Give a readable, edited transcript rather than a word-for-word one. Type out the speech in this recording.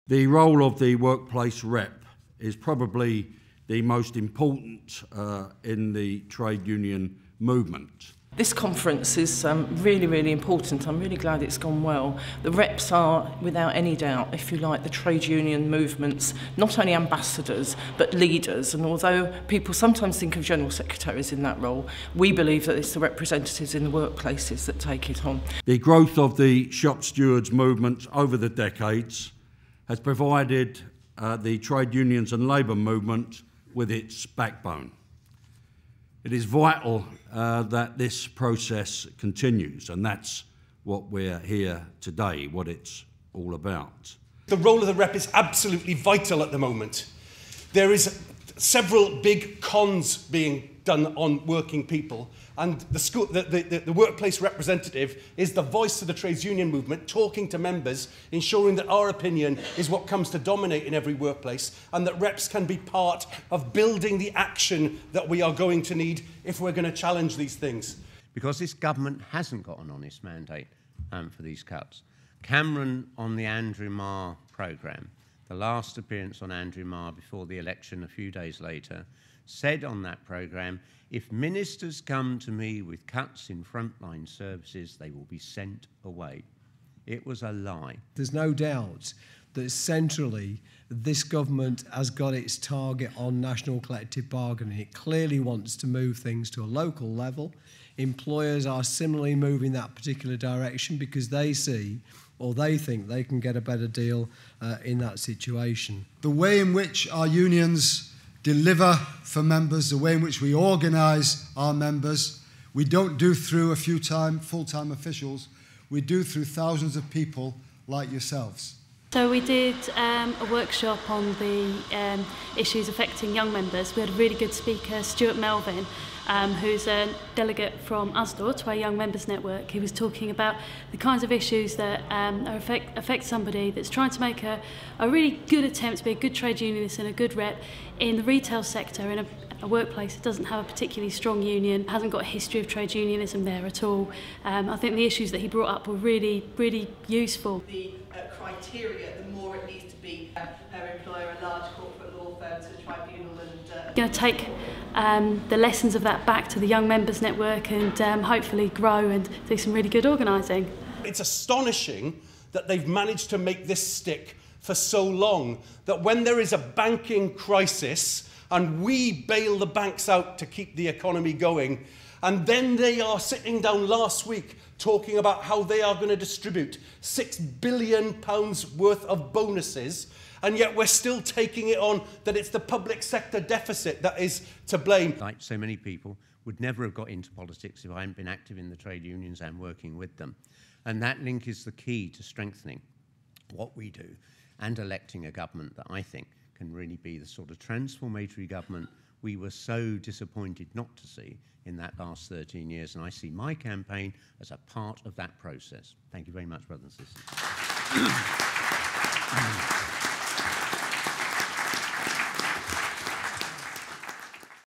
The role of the workplace rep is probably the most important in the trade union movement. This conference is really, really important. I'm really glad it's gone well. The reps are, without any doubt, if you like, the trade union movement's not only ambassadors, but leaders. And although people sometimes think of general secretaries in that role, we believe that it's the representatives in the workplaces that take it on. The growth of the shop stewards movement over the decades has provided the trade unions and labour movement with its backbone. It is vital that this process continues, and that's what we're here today, what it's all about. The role of the rep is absolutely vital at the moment. There is several big cons being done on working people, and the workplace representative is the voice of the trades union movement, talking to members, ensuring that our opinion is what comes to dominate in every workplace, and that reps can be part of building the action that we are going to need if we're going to challenge these things. Because this government hasn't got an honest mandate for these cuts. Cameron on the Andrew Marr programme, the last appearance on Andrew Marr before the election a few days later, said on that programme, if ministers come to me with cuts in frontline services, they will be sent away. It was a lie. There's no doubt that centrally this government has got its target on national collective bargaining. It clearly wants to move things to a local level. Employers are similarly moving that particular direction because they see or they think they can get a better deal in that situation. The way in which our unions deliver for members, the way in which we organise our members, we don't do through a few full-time officials, we do through thousands of people like yourselves. So we did a workshop on the issues affecting young members. We had a really good speaker, Stuart Melvin, who's a delegate from USDOR to our Young Members Network. He was talking about the kinds of issues that affect somebody that's trying to make a really good attempt to be a good trade unionist and a good rep in the retail sector, in a workplace that doesn't have a particularly strong union, hasn't got a history of trade unionism there at all. I think the issues that he brought up were really, really useful. The criteria, the more it needs to be her employer, a large corporate law firm, to a tribunal, and going to take the lessons of that back to the Young Members Network and hopefully grow and do some really good organising. It's astonishing that they've managed to make this stick for so long, that when there is a banking crisis and we bail the banks out to keep the economy going, and then they are sitting down last week talking about how they are going to distribute £6 billion worth of bonuses, and yet we're still taking it on that it's the public sector deficit that is to blame. Like so many people, would never have got into politics if I hadn't been active in the trade unions and working with them. And that link is the key to strengthening what we do and electing a government that I think can really be the sort of transformatory government we were so disappointed not to see in that last 13 years. And I see my campaign as a part of that process. Thank you very much, brothers and sisters.